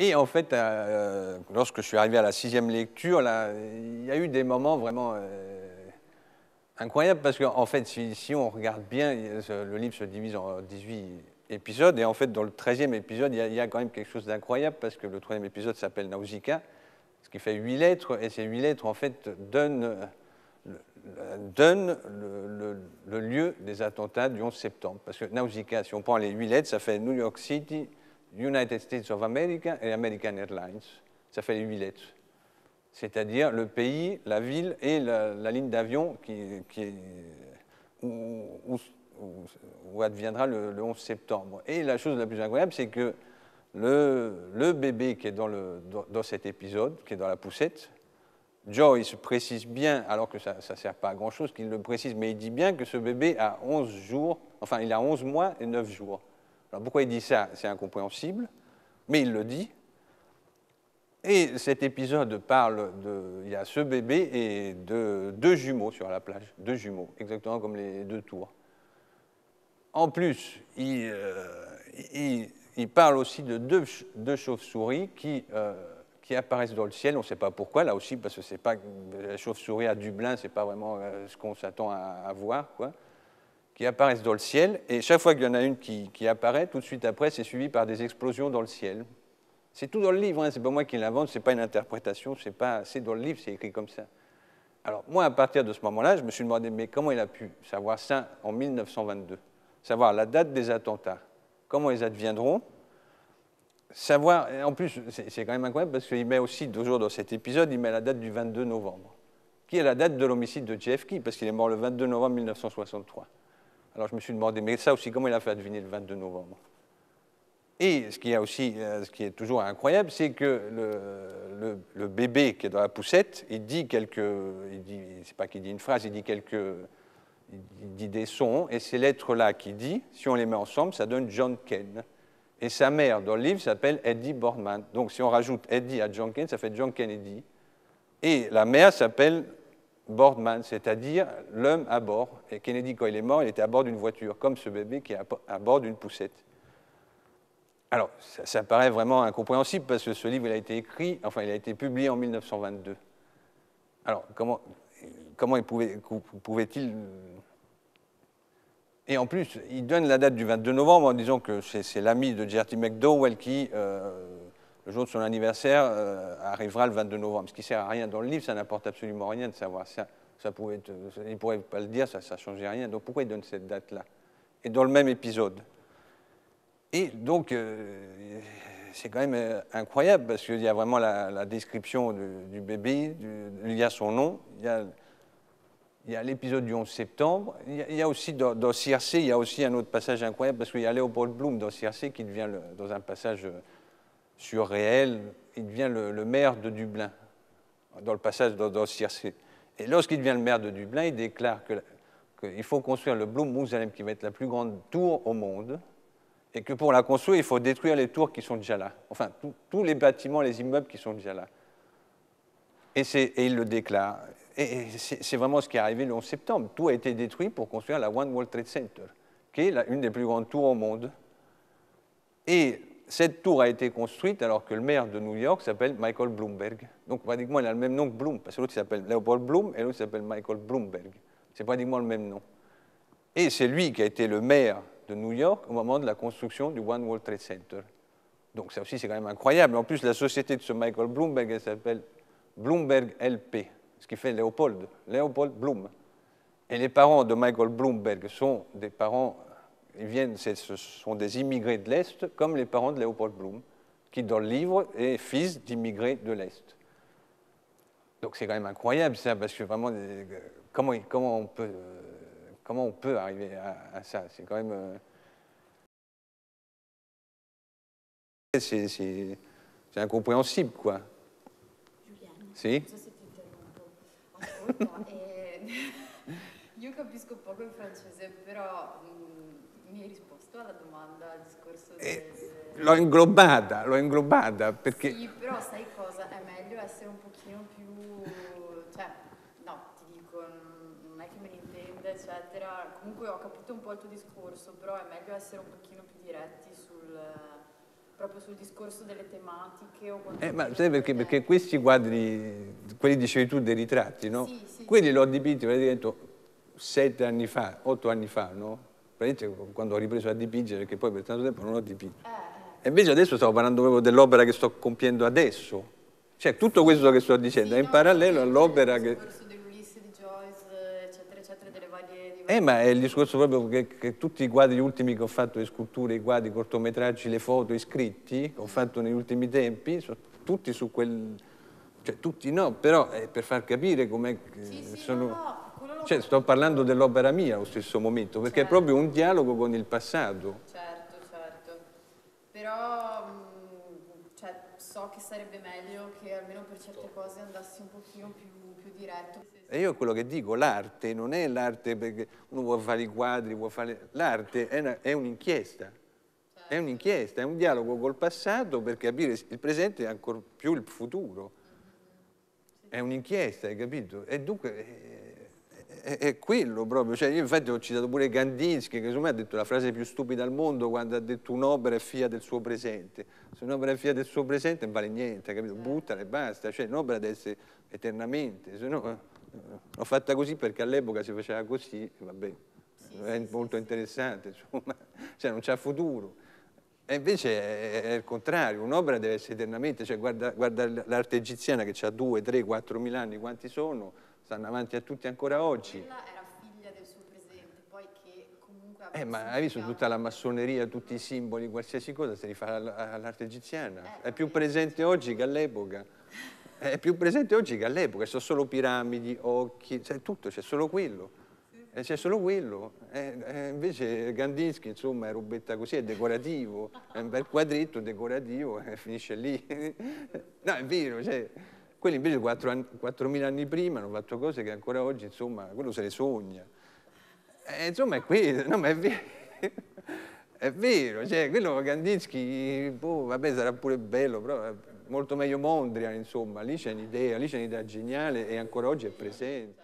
Et en fait, lorsque je suis arrivé à la 6e lecture, là, il y a eu des moments vraiment incroyables, parce qu'en fait, si on regarde bien, le livre se divise en 18 épisodes, et en fait, dans le 13e épisode, il y a quand même quelque chose d'incroyable, parce que le 3e épisode s'appelle Nausicaa, ce qui fait 8 lettres, et ces 8 lettres, en fait, donnent le lieu des attentats du 11 septembre. Parce que Nausicaa, si on prend les 8 lettres, ça fait New York City, United States of America et American Airlines. Ça fait les 8 lettres. C'est-à-dire le pays, la ville et la ligne d'avion où adviendra le 11 septembre. Et la chose la plus incroyable, c'est que le bébé qui est dans cet épisode, qui est dans la poussette, Joyce précise bien, alors que ça ne sert pas à grand-chose qu'il le précise, mais il dit bien que ce bébé a 11 jours, enfin il a 11 mois et 9 jours. Alors pourquoi il dit ça? C'est incompréhensible, mais il le dit. Et cet épisode parle il y a ce bébé et de 2 jumeaux sur la plage, 2 jumeaux, exactement comme les 2 tours. En plus, il parle aussi de deux chauves-souris qui apparaissent dans le ciel. On ne sait pas pourquoi, là aussi, parce que c'est pas la chauve-souris à Dublin, ce n'est pas vraiment ce qu'on s'attend à voir, quoi, qui apparaissent dans le ciel. Et chaque fois qu'il y en a une qui apparaît, tout de suite après, c'est suivi par des explosions dans le ciel. C'est tout dans le livre, hein, c'est pas moi qui l'invente, c'est pas une interprétation, c'est dans le livre, c'est écrit comme ça. Alors moi, à partir de ce moment-là, je me suis demandé, mais comment il a pu savoir ça en 1922? Savoir la date des attentats, comment ils adviendront, savoir, et en plus, c'est quand même incroyable, parce qu'il met aussi, toujours dans cet épisode, il met la date du 22 novembre, qui est la date de l'homicide de JFK, parce qu'il est mort le 22 novembre 1963. Alors je me suis demandé, mais ça aussi, comment il a fait deviner le 22 novembre? Et ce qui est toujours incroyable, c'est que le bébé qui est dans la poussette, c'est pas qu'il dit une phrase, il dit des sons, et ces lettres-là qu'il dit, si on les met ensemble, ça donne John Ken. Et sa mère, dans le livre, s'appelle Eddie Boardman. Donc si on rajoute Eddie à John Ken, ça fait John Kennedy. Et la mère s'appelle Boardman, c'est-à-dire l'homme à bord. Et Kennedy, quand il est mort, il était à bord d'une voiture, comme ce bébé qui est à bord d'une poussette. Alors, ça paraît vraiment incompréhensible parce que ce livre il a été publié en 1922. Alors, comment pouvait-il... Et en plus, il donne la date du 22 novembre en disant que c'est l'ami de Gertie McDowell qui, le jour de son anniversaire, arrivera le 22 novembre. Ce qui ne sert à rien dans le livre, ça n'apporte absolument rien de savoir ça. Il ne pourrait pas le dire, ça ne changeait rien. Donc pourquoi il donne cette date-là? Et dans le même épisode. Et donc, c'est quand même incroyable parce qu'il y a vraiment la description du bébé, il y a son nom, il y a l'épisode du 11 septembre, il y a aussi dans Circe, il y a aussi un autre passage incroyable parce qu'il y a Léopold Bloom dans Circe qui devient, dans un passage surréel, il devient le maire de Dublin, dans le passage dans Circe. Et lorsqu'il devient le maire de Dublin, il déclare qu'il faut construire le Bloom Mausoleum qui va être la plus grande tour au monde, et que pour la construire, il faut détruire les tours qui sont déjà là. Enfin, tous les bâtiments, les immeubles qui sont déjà là. Et il le déclare. Et c'est vraiment ce qui est arrivé le 11 septembre. Tout a été détruit pour construire la One World Trade Center, qui est une des plus grandes tours au monde. Et cette tour a été construite alors que le maire de New York s'appelle Michael Bloomberg. Donc pratiquement, il a le même nom que Bloom, parce que l'autre s'appelle Leopold Bloom et l'autre s'appelle Michael Bloomberg. C'est pratiquement le même nom. Et c'est lui qui a été le maire de New York au moment de la construction du One World Trade Center. Donc ça aussi, c'est quand même incroyable. En plus, la société de ce Michael Bloomberg, elle s'appelle Bloomberg LP, ce qui fait Léopold Bloom. Et les parents de Michael Bloomberg sont des parents, ce sont des immigrés de l'Est, comme les parents de Léopold Bloom, qui, dans le livre, est fils d'immigrés de l'Est. Donc c'est quand même incroyable, ça, parce que vraiment, comment on peut arriver à ça? C'est quand même... C'est incompréhensible, quoi. Giuliano, Sì? non so se ti interrompo. Ascolta, io capisco poco il francese, però mi hai risposto alla domanda, al discorso L'ho inglobata, perché... Sì, però sai cosa? È meglio essere un pochino più... Cioè, no, ti dico, non è che me ne intenda, eccetera. Comunque ho capito un po' il tuo discorso, però è meglio essere un pochino più diretti proprio sul discorso delle tematiche o Ma sai perché? Perché questi quadri, quelli dicevi tu dei ritratti, no? Sì, sì. Quelli l'ho dipinti praticamente 7 anni fa, 8 anni fa, no? Praticamente quando ho ripreso a dipingere, perché poi per tanto tempo non ho dipinto. E invece adesso stavo parlando proprio dell'opera che sto compiendo adesso. Cioè tutto questo che sto dicendo è in parallelo all'opera che... Il discorso dell'Ulisse di Joyce, eccetera, eccetera, delle varie... ma è il discorso proprio che tutti i quadri ultimi che ho fatto, le sculture, i quadri, i cortometraggi, le foto, i scritti che ho fatto negli ultimi tempi, sono tutti su quel... Cioè tutti no, però è per far capire com'è che sono... Cioè sto parlando dell'opera mia allo stesso momento, perché è proprio un dialogo con il passato. Certo, certo. Però cioè, so che sarebbe meglio che almeno per certe cose andassi un pochino più diretto. E io quello che dico, l'arte non è l'arte perché uno vuole fare i quadri, vuole fare... L'arte è un'inchiesta, è un'inchiesta, è un dialogo col passato per capire il presente e ancor più il futuro. È un'inchiesta, hai capito? E dunque è quello proprio. Cioè, io infatti ho citato pure Kandinsky, che secondo me ha detto la frase più stupida al mondo quando ha detto un'opera è figlia del suo presente. Se un'opera è figlia del suo presente non vale niente, hai capito? Buttala e basta. Cioè, un'opera deve essere eternamente, se no... L'ho fatta così perché all'epoca si faceva così, vabbè, è molto interessante, insomma, cioè non c'ha futuro. E invece è il contrario, un'opera deve essere eternamente, cioè guarda l'arte egiziana che ha 2, 3, 4.000 anni, quanti sono, stanno avanti a tutti ancora oggi. Quella era figlia del suo presente, poi che comunque... Ma hai visto tutta la massoneria, tutti i simboli, qualsiasi cosa si rifà all'arte egiziana? È più presente oggi che all'epoca. È più presente oggi che all'epoca, sono solo piramidi, occhi, c'è tutto, c'è solo quello. E c'è solo quello. Invece Kandinsky, insomma, è robetta così, è decorativo, è un bel quadretto decorativo e finisce lì. No, è vero, cioè, quelli invece 4.000 anni prima hanno fatto cose che ancora oggi, insomma, quello se le sogna. Insomma, è quello, no, ma è vero. È vero, cioè, quello Kandinsky, boh, vabbè, sarà pure bello, però... Molto meglio Mondrian, insomma, lì c'è un'idea geniale e ancora oggi è presente.